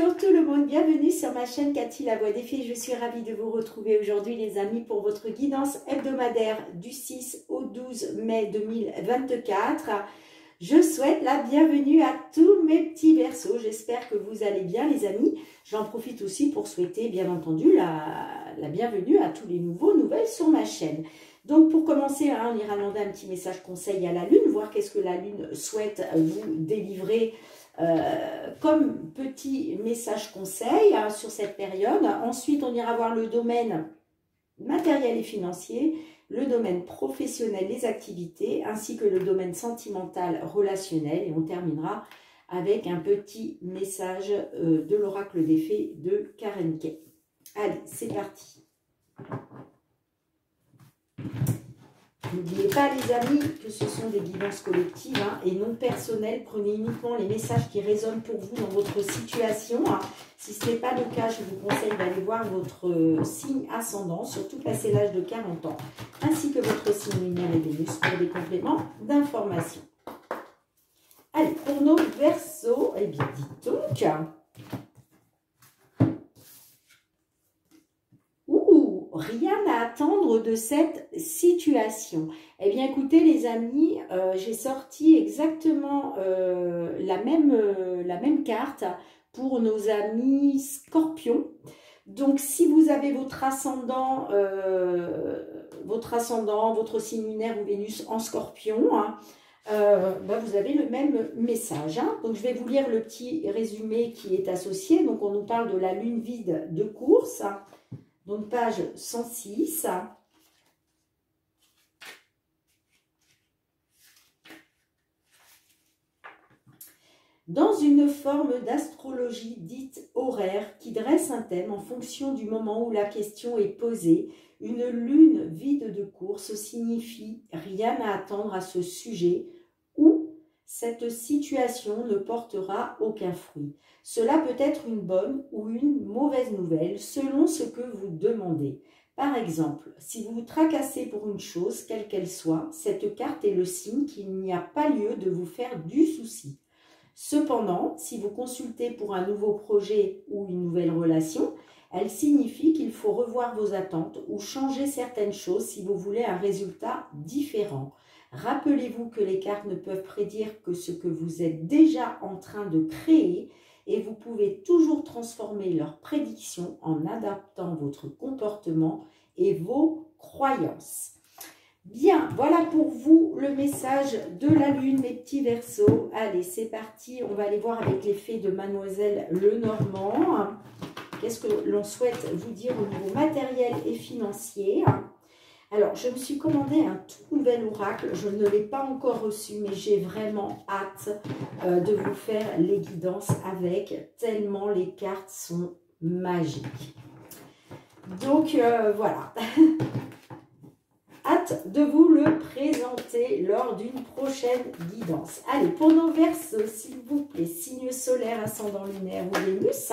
Bonjour tout le monde, bienvenue sur ma chaîne Cathy la voix des fées. Je suis ravie de vous retrouver aujourd'hui les amis pour votre guidance hebdomadaire du 6 au 12 mai 2024. Je souhaite la bienvenue à tous mes petits berceaux. J'espère que vous allez bien les amis. J'en profite aussi pour souhaiter bien entendu la bienvenue à tous les nouvelles sur ma chaîne. Donc pour commencer, on ira demander un petit message conseil à la Lune, voir qu'est-ce que la Lune souhaite vous délivrer comme petit message conseil sur cette période. Ensuite, on ira voir le domaine matériel et financier, le domaine professionnel, les activités, ainsi que le domaine sentimental, relationnel. Et on terminera avec un petit message de l'oracle des fées de Karen Kay. Allez, c'est parti. N'oubliez pas les amis que ce sont des guidances collectives et non personnelles. Prenez uniquement les messages qui résonnent pour vous dans votre situation. Si ce n'est pas le cas, je vous conseille d'aller voir votre signe ascendant, surtout passé l'âge de 40 ans, ainsi que votre signe lunaire et Vénus pour des compléments d'information. Allez, pour nos Verseaux, eh bien dites donc... Rien à attendre de cette situation. Eh bien, écoutez, les amis, j'ai sorti exactement la même carte pour nos amis Scorpions. Donc, si vous avez votre ascendant, votre signe lunaire ou Vénus en Scorpion, vous avez le même message. Donc, je vais vous lire le petit résumé qui est associé. Donc, on nous parle de la lune vide de course. Donc, page 106. Dans une forme d'astrologie dite horaire qui dresse un thème en fonction du moment où la question est posée, une lune vide de course signifie rien à attendre à ce sujet ou cette situation ne portera aucun fruit. Cela peut être une bonne ou une mauvaise nouvelle selon ce que vous demandez. Par exemple, si vous vous tracassez pour une chose, quelle qu'elle soit, cette carte est le signe qu'il n'y a pas lieu de vous faire du souci. Cependant, si vous consultez pour un nouveau projet ou une nouvelle relation, elle signifie qu'il faut revoir vos attentes ou changer certaines choses si vous voulez un résultat différent. Rappelez-vous que les cartes ne peuvent prédire que ce que vous êtes déjà en train de créer et vous pouvez toujours transformer leurs prédictions en adaptant votre comportement et vos croyances. Bien, voilà pour vous le message de la Lune, mes petits Verseaux. Allez, c'est parti. On va aller voir avec les fées de Mademoiselle Lenormand. Qu'est-ce que l'on souhaite vous dire au niveau matériel et financier? Alors, je me suis commandé un tout nouvel oracle. Je ne l'ai pas encore reçu, mais j'ai vraiment hâte de vous faire les guidances avec, tellement les cartes sont magiques. Donc, voilà. Hâte de vous le présenter lors d'une prochaine guidance. Allez, pour nos Verseaux, s'il vous plaît, signe solaire, ascendant lunaire ou Vénus.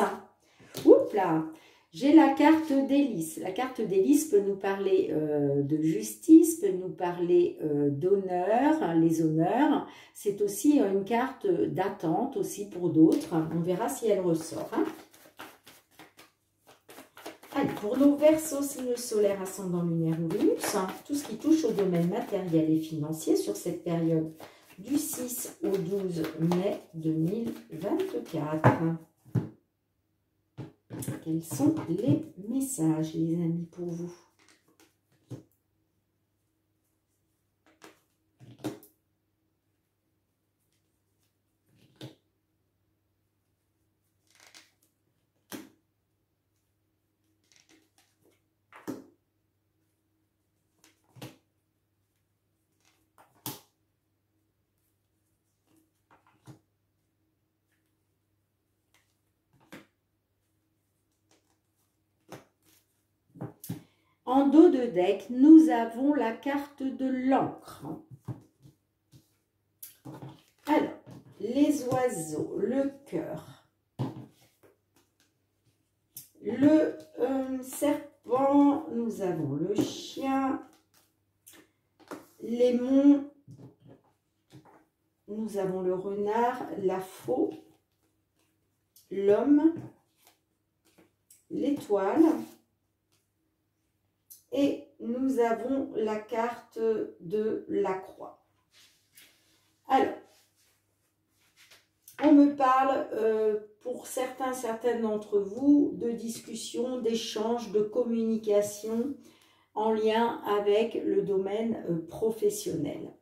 Oups là, j'ai la carte d'hélice. La carte d'hélice peut nous parler de justice, peut nous parler d'honneur, les honneurs. C'est aussi une carte d'attente aussi pour d'autres. On verra si elle ressort. Allez, pour nos Verseaux, signe solaire, ascendant lunaire ou Vénus, tout ce qui touche au domaine matériel et financier sur cette période du 6 au 12 mai 2024. Quels sont les messages, les amis, pour vous? En dos de deck, nous avons la carte de l'encre. Alors, les oiseaux, le cœur, le serpent, nous avons le chien, les monts, nous avons le renard, la faux, l'homme, l'étoile. Et nous avons la carte de la croix. Alors, on me parle, pour certaines d'entre vous, de discussion, d'échange, de communication en lien avec le domaine professionnel.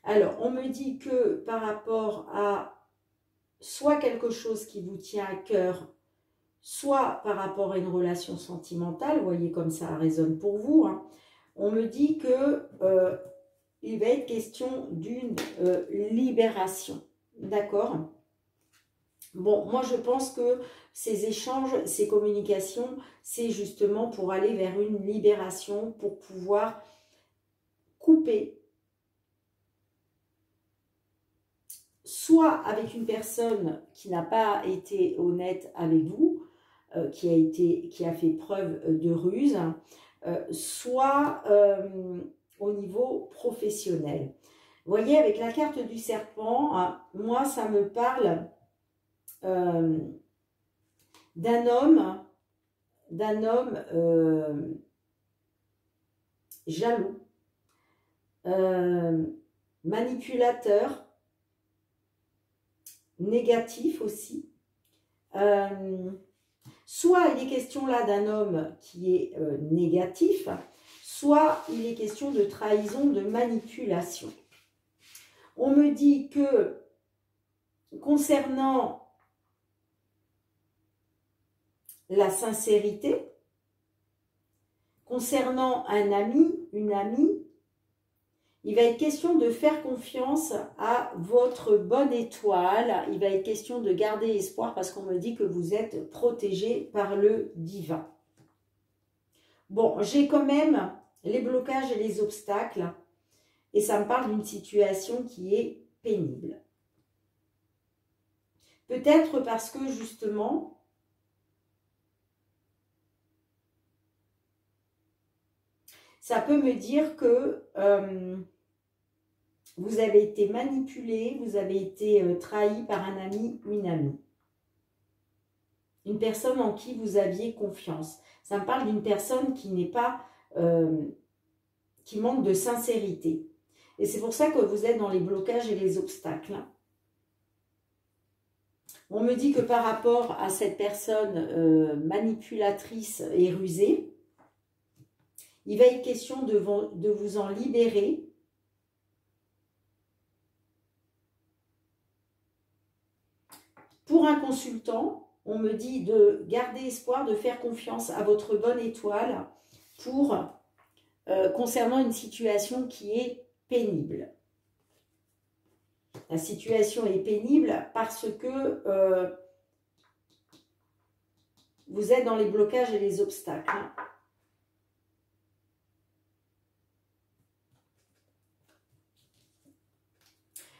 Alors, on me dit que par rapport à soit quelque chose qui vous tient à cœur, soit par rapport à une relation sentimentale, vous voyez comme ça résonne pour vous, hein, on me dit que il va être question d'une libération, d'accord? Bon, moi je pense que ces échanges, ces communications, c'est justement pour aller vers une libération, pour pouvoir couper, soit avec une personne qui n'a pas été honnête avec vous, qui a fait preuve de ruse, soit au niveau professionnel. Vous voyez, avec la carte du serpent, hein, moi, ça me parle d'un homme jaloux, manipulateur, négatif aussi. Soit il est question là d'un homme qui est négatif, soit il est question de trahison, de manipulation. On me dit que concernant la sincérité, concernant un ami, une amie, il va être question de faire confiance à votre bonne étoile. Il va être question de garder espoir parce qu'on me dit que vous êtes protégé par le divin. Bon, j'ai quand même les blocages et les obstacles et ça me parle d'une situation qui est pénible. Peut-être parce que justement, ça peut me dire que vous avez été manipulé, vous avez été trahi par un ami ou une amie. Une personne en qui vous aviez confiance. Ça me parle d'une personne qui n'est pas, qui manque de sincérité. Et c'est pour ça que vous êtes dans les blocages et les obstacles. On me dit que par rapport à cette personne manipulatrice et rusée, il va être question de vous en libérer. Pour un consultant, on me dit de garder espoir, de faire confiance à votre bonne étoile pour concernant une situation qui est pénible. La situation est pénible parce que vous êtes dans les blocages et les obstacles.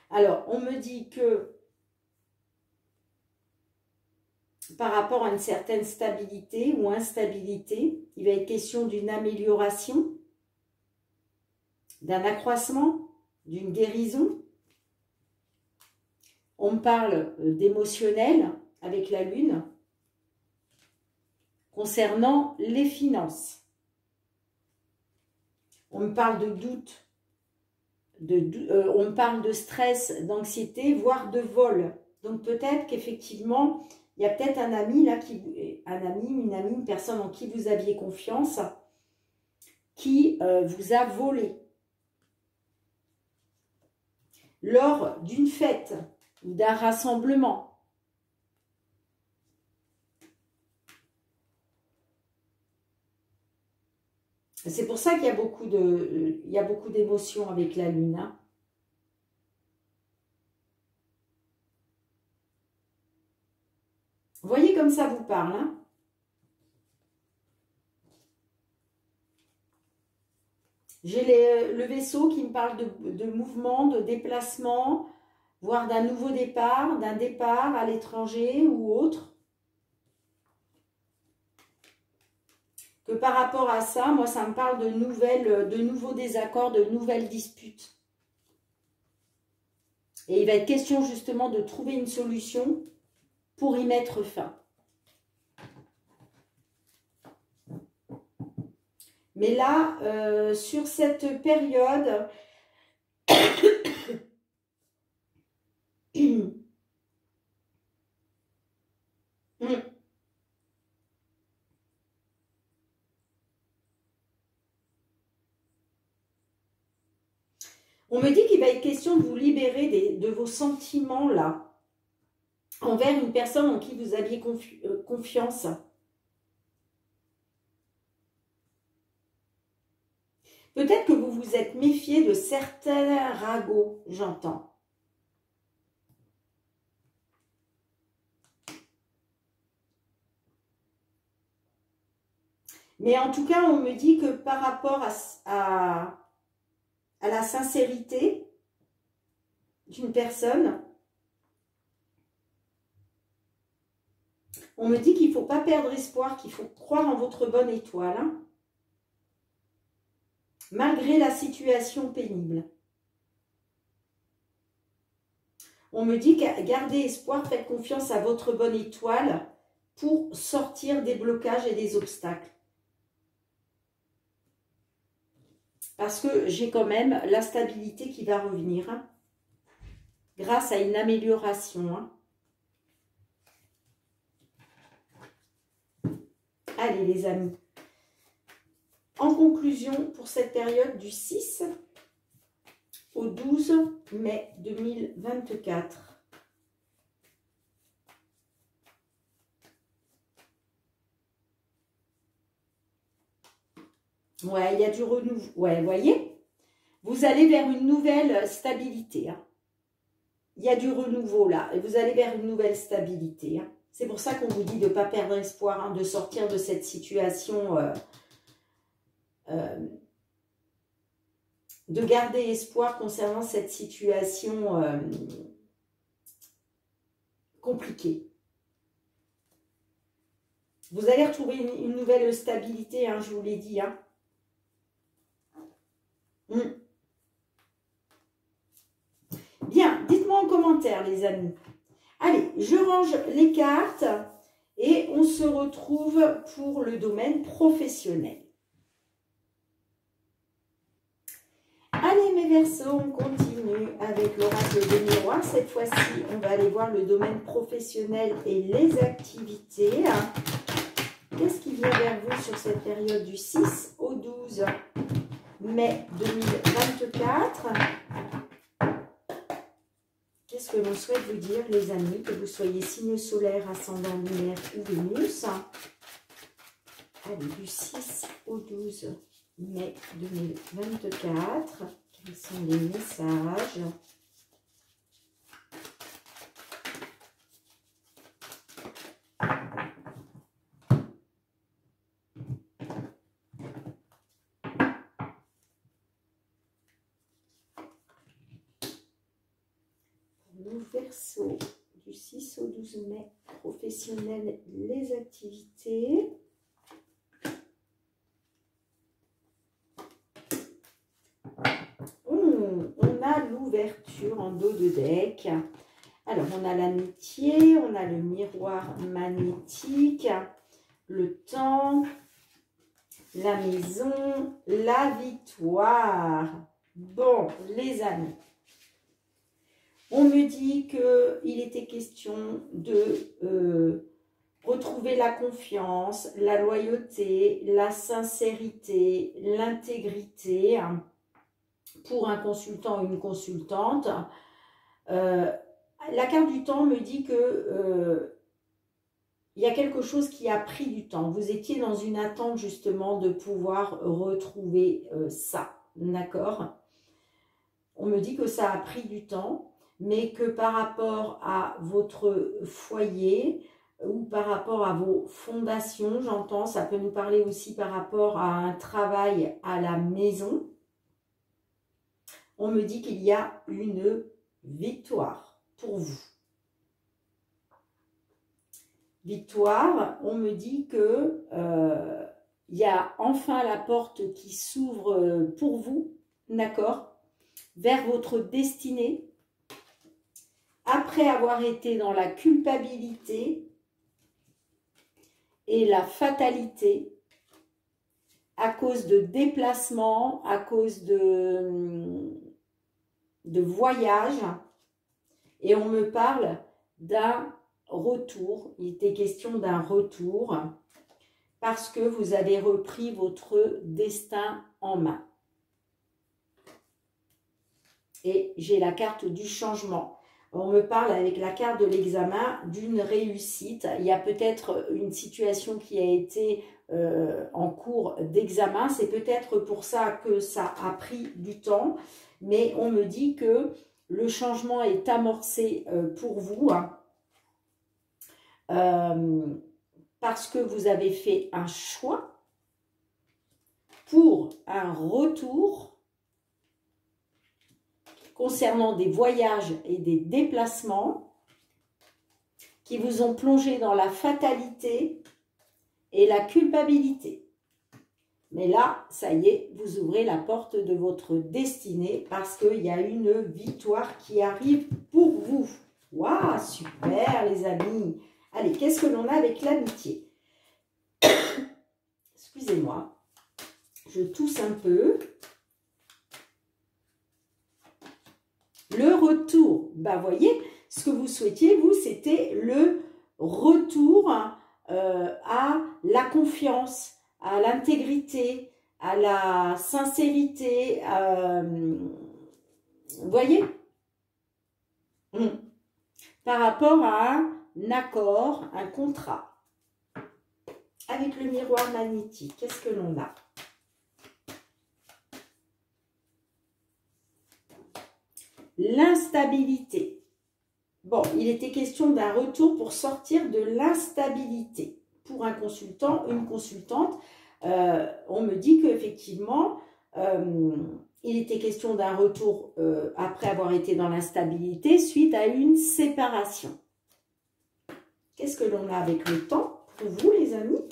Alors, on me dit que par rapport à une certaine stabilité ou instabilité, il va être question d'une amélioration, d'un accroissement, d'une guérison. On me parle d'émotionnel avec la lune concernant les finances. On me parle de doute, on me parle de stress, d'anxiété, voire de vol. Donc peut-être qu'effectivement, il y a peut-être un ami là, une personne en qui vous aviez confiance, qui vous a volé lors d'une fête ou d'un rassemblement. C'est pour ça qu'il y a beaucoup d'émotions avec la lune. Hein. Vous voyez comme ça vous parle. Hein. J'ai le vaisseau qui me parle de mouvement, de déplacement, voire d'un nouveau départ, d'un départ à l'étranger ou autre. Que par rapport à ça, moi, ça me parle de nouveaux désaccords, de nouvelles disputes. Et il va être question justement de trouver une solution pour y mettre fin. Mais là, sur cette période, on me dit qu'il va être question de vous libérer de vos sentiments là, envers une personne en qui vous aviez confiance. Peut-être que vous vous êtes méfié de certains ragots, j'entends. Mais en tout cas, on me dit que par rapport à la sincérité d'une personne, on me dit qu'il ne faut pas perdre espoir, qu'il faut croire en votre bonne étoile, hein, malgré la situation pénible. On me dit que gardez espoir, faites confiance à votre bonne étoile pour sortir des blocages et des obstacles. Parce que j'ai quand même la stabilité qui va revenir, hein, grâce à une amélioration. Hein. Allez les amis. En conclusion, pour cette période du 6 au 12 mai 2024. Ouais, il y a du renouveau. Ouais, vous voyez, vous allez vers une nouvelle stabilité. Hein. Il y a du renouveau là, et vous allez vers une nouvelle stabilité. Hein. C'est pour ça qu'on vous dit de ne pas perdre espoir, hein, de sortir de cette situation, de garder espoir concernant cette situation compliquée. Vous allez retrouver une nouvelle stabilité, hein, je vous l'ai dit. Hein. Bien, dites-moi en commentaire, les amis. Allez, je range les cartes et on se retrouve pour le domaine professionnel. Allez, mes Verseaux, on continue avec l'oracle des miroirs. Cette fois-ci, on va aller voir le domaine professionnel et les activités. Qu'est-ce qui vient vers vous sur cette période du 6 au 12 mai 2024 ? Qu'est-ce que l'on souhaite vous dire, les amis, que vous soyez signe solaire, ascendant lunaire ou Vénus? Allez, du 6 au 12 mai 2024. Quels sont les messages? Verseau, du 6 au 12 mai, professionnel, les activités. On a l'ouverture en dos de deck. Alors, on a l'amitié, on a le miroir magnétique, le temps, la maison, la victoire. Bon, les amis. On me dit qu'il était question de retrouver la confiance, la loyauté, la sincérité, l'intégrité hein, pour un consultant ou une consultante. La carte du temps me dit que il y a quelque chose qui a pris du temps. Vous étiez dans une attente justement de pouvoir retrouver ça, d'accord? On me dit que ça a pris du temps, mais que par rapport à votre foyer ou par rapport à vos fondations, j'entends, ça peut nous parler aussi par rapport à un travail à la maison, on me dit qu'il y a une victoire pour vous. Victoire, on me dit que il y a enfin la porte qui s'ouvre pour vous, d'accord, vers votre destinée. Après avoir été dans la culpabilité et la fatalité, à cause de déplacements, à cause de voyages. Et on me parle d'un retour. Il était question d'un retour parce que vous avez repris votre destin en main. Et j'ai la carte du changement. On me parle avec la carte de l'examen d'une réussite. Il y a peut-être une situation qui a été en cours d'examen. C'est peut-être pour ça que ça a pris du temps. Mais on me dit que le changement est amorcé pour vous. Parce que vous avez fait un choix pour un retour concernant des voyages et des déplacements qui vous ont plongé dans la fatalité et la culpabilité. Mais là, ça y est, vous ouvrez la porte de votre destinée parce qu'il y a une victoire qui arrive pour vous. Waouh, super les amis. Allez, qu'est-ce que l'on a avec l'amitié? Excusez-moi, je tousse un peu. Le retour, ben voyez, ce que vous souhaitiez, vous, c'était le retour à la confiance, à l'intégrité, à la sincérité. Vous voyez, par rapport à un accord, un contrat. Avec le miroir magnétique, qu'est-ce que l'on a? L'instabilité. Bon, il était question d'un retour pour sortir de l'instabilité. Pour un consultant, une consultante, on me dit qu'effectivement, il était question d'un retour après avoir été dans l'instabilité suite à une séparation. Qu'est-ce que l'on a avec le temps pour vous, les amis?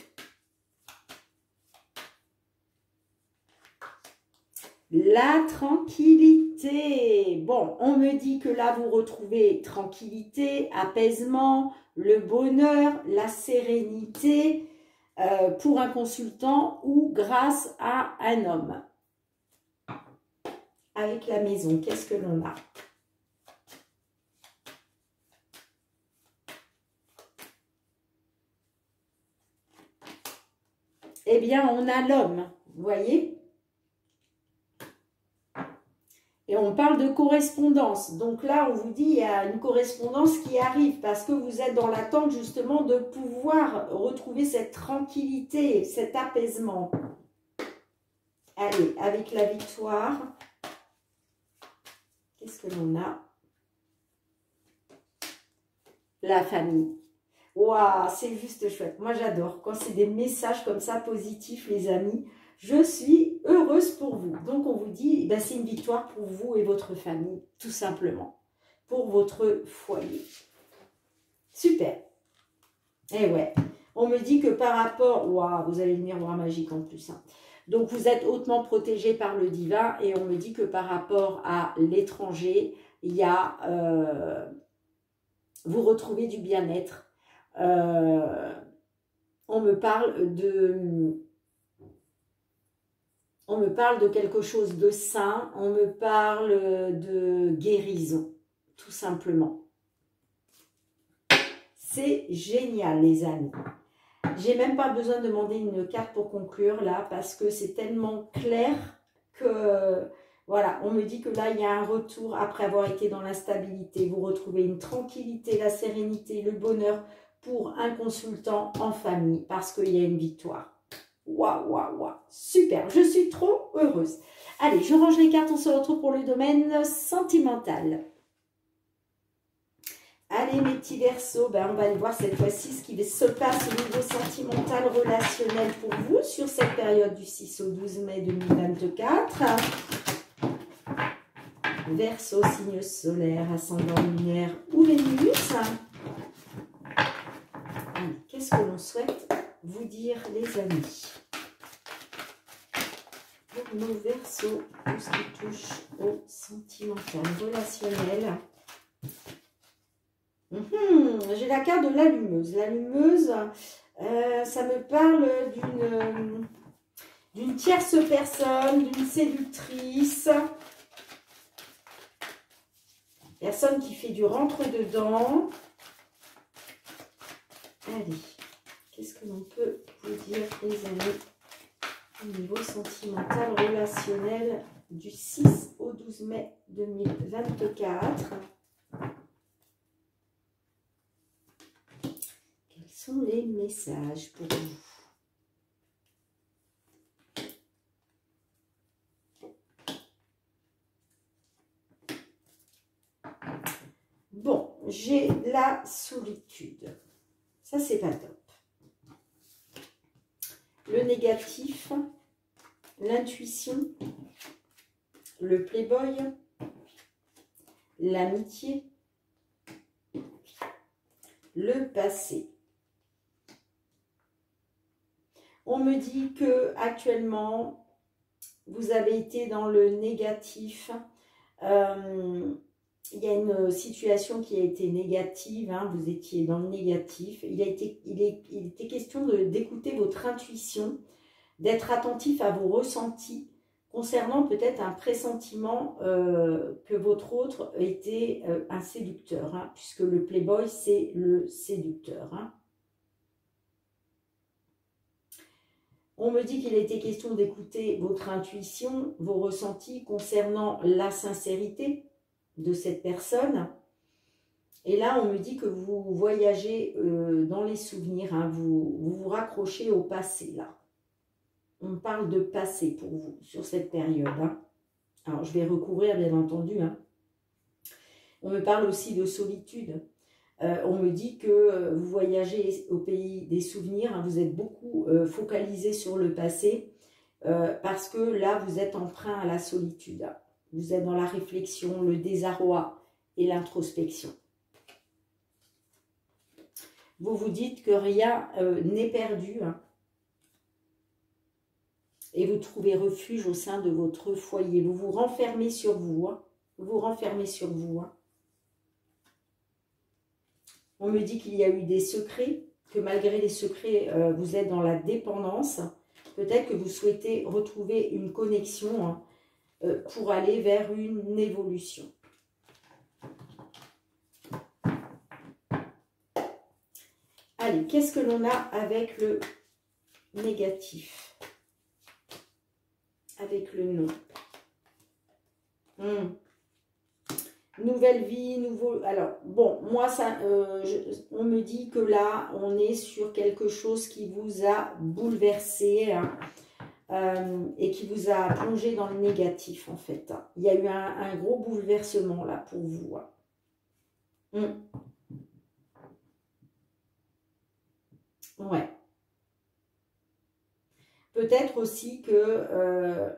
La tranquillité. Bon, on me dit que là, vous retrouvez tranquillité, apaisement, le bonheur, la sérénité pour un consultant ou grâce à un homme. Avec la maison, qu'est-ce que l'on a? Eh bien, on a l'homme, vous voyez? Et on parle de correspondance. Donc là, on vous dit, il y a une correspondance qui arrive parce que vous êtes dans l'attente justement de pouvoir retrouver cette tranquillité, cet apaisement. Allez, avec la victoire, qu'est-ce que l'on a? La famille. Waouh, c'est juste chouette. Moi, j'adore quand c'est des messages comme ça positifs, les amis. Je suis heureuse pour vous. Donc, on vous dit, ben, c'est une victoire pour vous et votre famille, tout simplement. Pour votre foyer. Super. Et ouais, on me dit que par rapport... Waouh, vous avez le miroir magique en plus. Hein. Donc, vous êtes hautement protégé par le divin. Et on me dit que par rapport à l'étranger, il y a... vous retrouvez du bien-être. On me parle de... On me parle de quelque chose de sain, on me parle de guérison, tout simplement. C'est génial, les amis. J'ai même pas besoin de demander une carte pour conclure, là, parce que c'est tellement clair que... Voilà, on me dit que là, il y a un retour après avoir été dans l'instabilité. Vous retrouvez une tranquillité, la sérénité, le bonheur pour un consultant en famille, parce qu'il y a une victoire. Waouh, waouh, waouh, super, je suis trop heureuse. Allez, je range les cartes, on se retrouve pour le domaine sentimental. Allez, mes petits Verseaux, ben, on va aller voir cette fois-ci ce qui se passe au niveau sentimental, relationnel pour vous sur cette période du 6 au 12 mai 2024. Verseau, signe solaire, ascendant lunaire ou Vénus. Qu'est-ce que l'on souhaite vous dire, les amis? Pour nos Verseaux, tout ce qui touche au sentimental, relationnel. J'ai la carte de l'allumeuse. L'allumeuse, ça me parle d'une tierce personne, d'une séductrice. Personne qui fait du rentre-dedans. Allez, qu'est-ce que l'on peut vous dire, les amis, au niveau sentimental, relationnel, du 6 au 12 mai 2024. Quels sont les messages pour vous? Bon, j'ai la solitude. Ça, c'est pas top. Le négatif, l'intuition, le playboy, l'amitié, le passé. On me dit que actuellement, vous avez été dans le négatif. Il y a une situation qui a été négative, hein, vous étiez dans le négatif. Il était question d'écouter votre intuition, d'être attentif à vos ressentis concernant peut-être un pressentiment que votre autre était un séducteur, hein, puisque le playboy, c'est le séducteur. Hein. On me dit qu'il a été question d'écouter votre intuition, vos ressentis concernant la sincérité de cette personne. Et là, on me dit que vous voyagez dans les souvenirs, hein, vous raccrochez au passé, là. On parle de passé pour vous sur cette période. Hein. Alors, je vais recouvrir, bien entendu. Hein. On me parle aussi de solitude. On me dit que vous voyagez au pays des souvenirs. Hein. Vous êtes beaucoup focalisé sur le passé parce que là, vous êtes emprunt à la solitude. Hein. Vous êtes dans la réflexion, le désarroi et l'introspection. Vous vous dites que rien n'est perdu. Hein. Et vous trouvez refuge au sein de votre foyer. Vous vous renfermez sur vous. Hein. Vous vous renfermez sur vous. Hein. On me dit qu'il y a eu des secrets, que malgré les secrets, vous êtes dans la dépendance. Peut-être que vous souhaitez retrouver une connexion hein, pour aller vers une évolution. Allez, qu'est-ce que l'on a avec le négatif? Avec le non. Nouvelle vie, nouveau... Alors, bon, moi, ça, on me dit que là, on est sur quelque chose qui vous a bouleversé hein, et qui vous a plongé dans le négatif, en fait. Il y a eu un gros bouleversement, là, pour vous. Hein. Ouais. Peut-être aussi que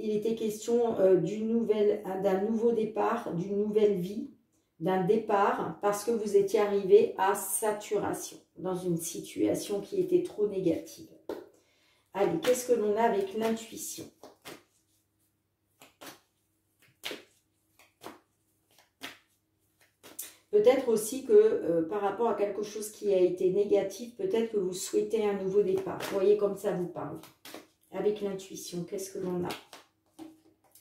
il était question d'un nouveau départ, d'une nouvelle vie, d'un départ, parce que vous étiez arrivé à saturation, dans une situation qui était trop négative. Allez, qu'est-ce que l'on a avec l'intuition? Peut-être aussi que par rapport à quelque chose qui a été négatif, peut-être que vous souhaitez un nouveau départ. Vous voyez comme ça vous parle. Avec l'intuition, qu'est-ce que l'on a?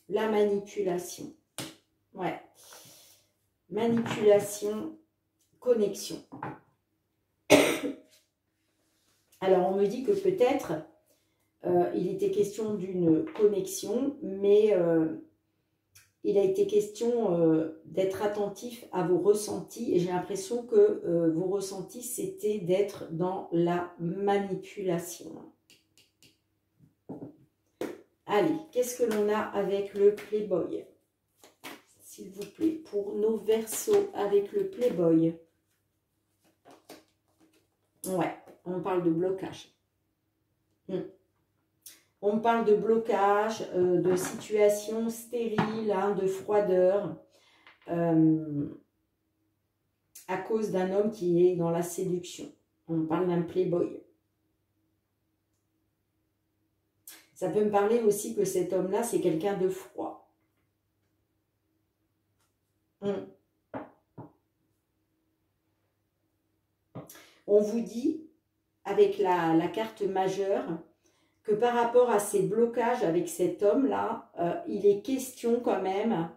La manipulation. Ouais. Manipulation, connexion. Alors, on me dit que peut-être il était question d'une connexion, mais il a été question d'être attentif à vos ressentis. Et j'ai l'impression que vos ressentis, c'était d'être dans la manipulation. Allez, qu'est-ce que l'on a avec le Playboy? S'il vous plaît, pour nos Verseaux avec le Playboy. Ouais, on parle de blocage. On parle de blocage, de situation stérile, hein, de froideur, à cause d'un homme qui est dans la séduction. On parle d'un Playboy. Ça peut me parler aussi que cet homme-là, c'est quelqu'un de froid. On vous dit, avec la carte majeure, que par rapport à ces blocages avec cet homme-là, il est question quand même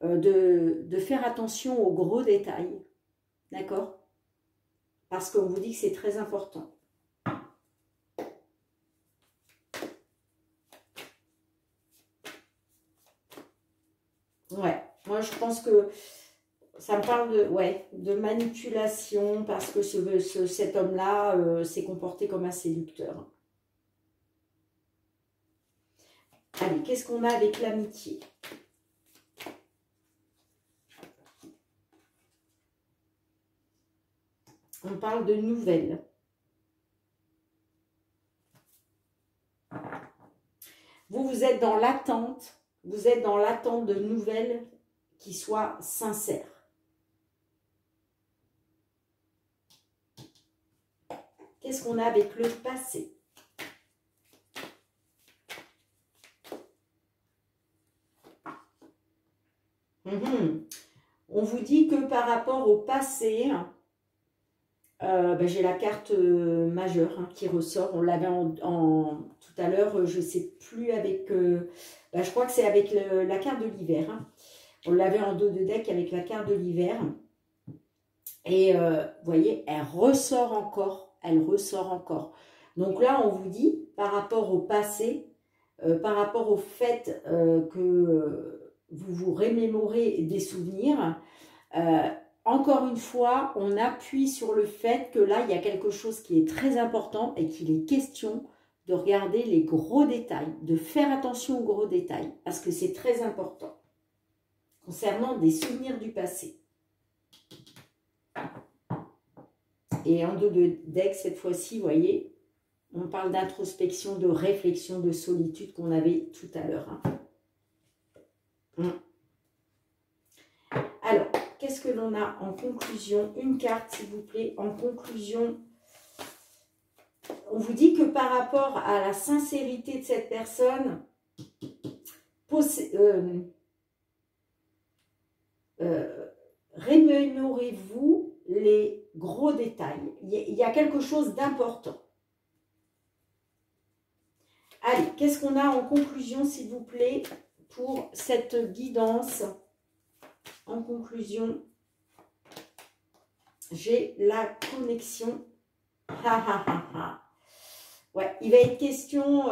de faire attention aux gros détails. D'accord? Parce qu'on vous dit que c'est très important. Ouais, moi je pense que ça me parle de, ouais, de manipulation parce que cet homme-là s'est comporté comme un séducteur. Allez, qu'est-ce qu'on a avec l'amitié? On parle de nouvelles. Vous êtes dans l'attente. Vous êtes dans l'attente de nouvelles qui soient sincères. Qu'est-ce qu'on a avec le passé? On vous dit que par rapport au passé, j'ai la carte majeure qui ressort. On l'avait tout à l'heure, je ne sais plus avec... je crois que c'est avec la carte de l'hiver. On l'avait en dos de deck avec la carte de l'hiver. Et vous voyez, elle ressort encore. Elle ressort encore. Donc là, on vous dit, par rapport au passé, par rapport au fait que vous vous remémorez des souvenirs, encore une fois, on appuie sur le fait que là, il y a quelque chose qui est très important et qu'il est question de regarder les gros détails, de faire attention aux gros détails, parce que c'est très important concernant des souvenirs du passé. Et en dos de deck, cette fois-ci, vous voyez, on parle d'introspection, de réflexion, de solitude qu'on avait tout à l'heure. Alors, qu'est-ce que l'on a en conclusion? Une carte, s'il vous plaît, en conclusion. On vous dit que par rapport à la sincérité de cette personne, remémorez-vous les gros détails. Il y a quelque chose d'important. Allez, qu'est-ce qu'on a en conclusion, s'il vous plaît, pour cette guidance? En conclusion, j'ai la connexion. Ouais, il va être question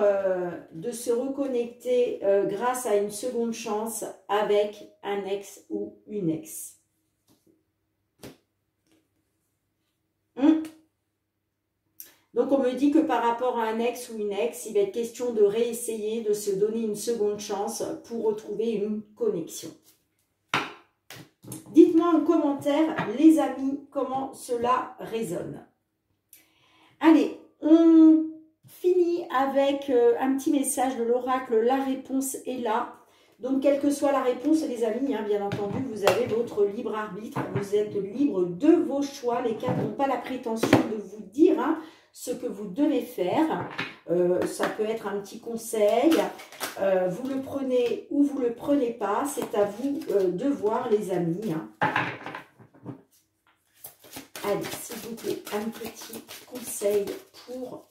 de se reconnecter grâce à une seconde chance avec un ex ou une ex. Donc, on me dit que par rapport à un ex ou une ex, il va être question de réessayer, de se donner une seconde chance pour retrouver une connexion. Dites-moi en commentaire, les amis, comment cela résonne. Allez, on finit avec un petit message de l'oracle. La réponse est là. Donc, quelle que soit la réponse, les amis, bien entendu, vous avez votre libre arbitre. Vous êtes libre de vos choix. Les cartes n'ont pas la prétention de vous dire ce que vous devez faire. Ça peut être un petit conseil. Vous le prenez ou vous ne le prenez pas. C'est à vous de voir, les amis. Allez, s'il vous plaît, un petit conseil pour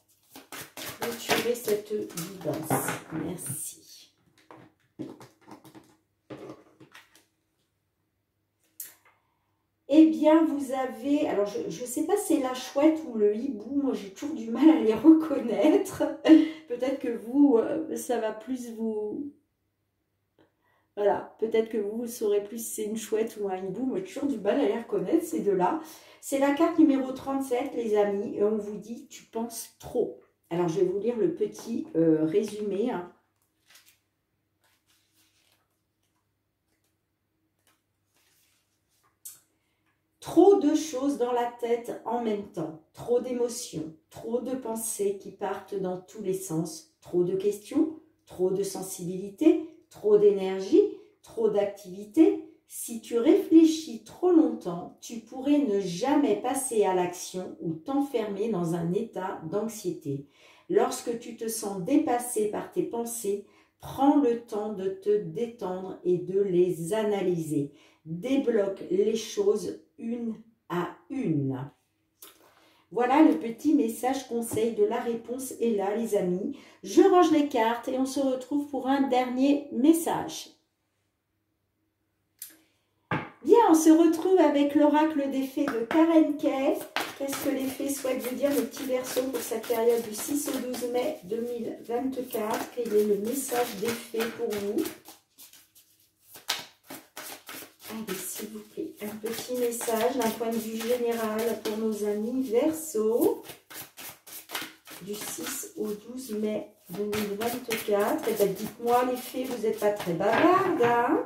clôturer cette guidance. Merci. Eh bien, vous avez... Alors, je ne sais pas si c'est la chouette ou le hibou. Moi, j'ai toujours du mal à les reconnaître. Peut-être que vous, ça va plus vous... Voilà, peut-être que vous saurez plus si c'est une chouette ou un hibou. Moi, j'ai toujours du mal à les reconnaître, ces deux-là. C'est la carte numéro 37, les amis. Et on vous dit, tu penses trop. Alors, je vais vous lire le petit résumé. Trop de choses dans la tête en même temps, trop d'émotions, trop de pensées qui partent dans tous les sens, trop de questions, trop de sensibilité, trop d'énergie, trop d'activité. Si tu réfléchis trop longtemps, tu pourrais ne jamais passer à l'action ou t'enfermer dans un état d'anxiété. Lorsque tu te sens dépassé par tes pensées, prends le temps de te détendre et de les analyser. Débloque les choses une à une. Voilà, le petit message conseil de la réponse est là, les amis. Je range les cartes et on se retrouve pour un dernier message. Bien, on se retrouve avec l'oracle des fées de Karen Kay. Qu'est-ce que les fées souhaitent vous dire, le petit Verseau, pour cette période du 6 au 12 mai 2024? Quel est le message des fées pour vous? Allez, s'il vous plaît, un petit message d'un point de vue général pour nos amis Verseau du 6 au 12 mai 2024. Et bien, dites-moi, les fées, vous n'êtes pas très bavardes, hein?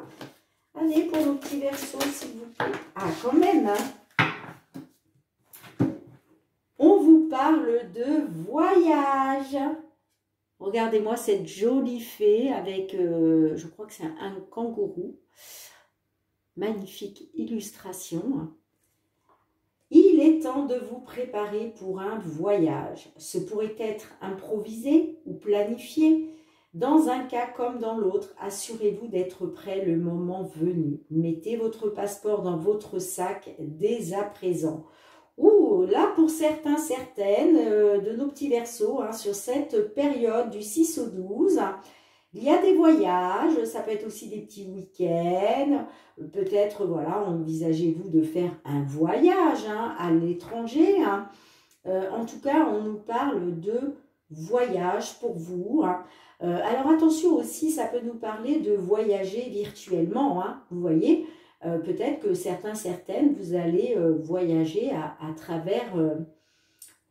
Allez, pour nos petits Verseaux, s'il vous plaît. Ah, quand même, hein? On vous parle de voyage. Regardez-moi cette jolie fée avec, je crois que c'est un kangourou. Magnifique illustration. Il est temps de vous préparer pour un voyage. Ce pourrait être improvisé ou planifié. Dans un cas comme dans l'autre, assurez-vous d'être prêt le moment venu. Mettez votre passeport dans votre sac dès à présent. Ouh, là pour certains, certaines de nos petits Verseaux, hein, sur cette période du 6 au 12, il y a des voyages, ça peut être aussi des petits week-ends, peut-être, voilà, envisagez-vous de faire un voyage, hein, à l'étranger, hein. En tout cas, on nous parle de voyage pour vous, hein. Alors attention aussi, ça peut nous parler de voyager virtuellement, hein, vous voyez. Peut-être que certains, certaines, vous allez voyager à travers,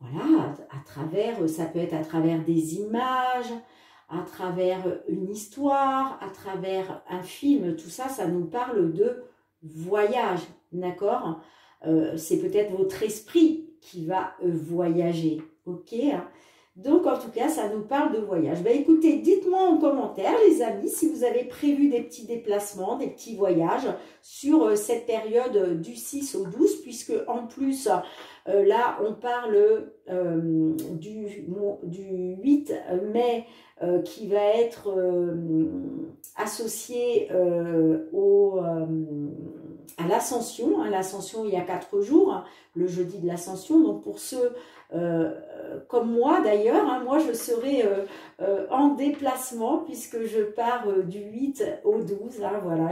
voilà, à travers, ça peut être à travers des images, à travers une histoire, à travers un film, tout ça, ça nous parle de voyage, d'accord? C'est peut-être votre esprit qui va voyager, ok? Donc, en tout cas, ça nous parle de voyage. Ben, écoutez, dites-moi en commentaire, les amis, si vous avez prévu des petits déplacements, des petits voyages sur cette période du 6 au 12, puisque en plus, là, on parle du 8 mai qui va être associé à l'Ascension. Hein, l'Ascension, il y a 4 jours, hein, le jeudi de l'Ascension. Donc, pour ceux comme moi d'ailleurs, hein, moi je serai en déplacement puisque je pars du 8 au 12. Hein, voilà,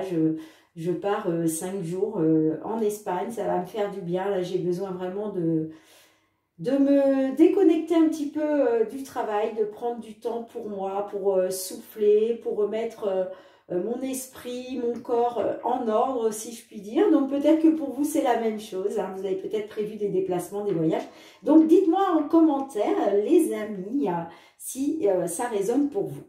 je pars 5 jours en Espagne. Ça va me faire du bien. Là, j'ai besoin vraiment de me déconnecter un petit peu du travail, de prendre du temps pour moi, pour souffler, pour remettre mon esprit, mon corps en ordre, si je puis dire. Donc peut-être que pour vous, c'est la même chose. Hein. Vous avez peut-être prévu des déplacements, des voyages. Donc dites-moi en commentaire, les amis, si ça résonne pour vous.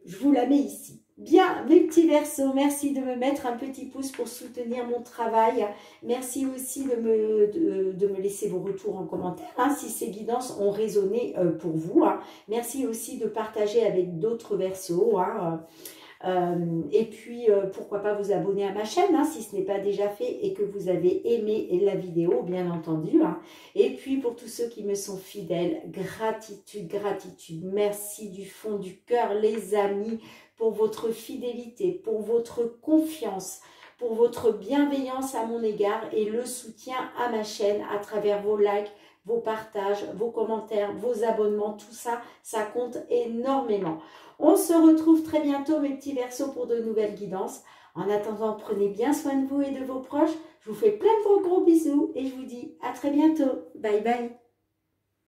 Je vous la mets ici. Bien, mes petits Verseaux, merci de me mettre un petit pouce pour soutenir mon travail. Merci aussi de me laisser vos retours en commentaire, hein, si ces guidances ont résonné pour vous. Hein. Merci aussi de partager avec d'autres Verseaux. Hein. Et puis, pourquoi pas vous abonner à ma chaîne, hein, si ce n'est pas déjà fait et que vous avez aimé la vidéo, bien entendu. Hein. Et puis, pour tous ceux qui me sont fidèles, gratitude, gratitude. Merci du fond du cœur, les amis, pour votre fidélité, pour votre confiance, pour votre bienveillance à mon égard et le soutien à ma chaîne à travers vos likes, vos partages, vos commentaires, vos abonnements, tout ça, ça compte énormément. On se retrouve très bientôt, mes petits Verseaux, pour de nouvelles guidances. En attendant, prenez bien soin de vous et de vos proches. Je vous fais plein de gros bisous et je vous dis à très bientôt. Bye bye.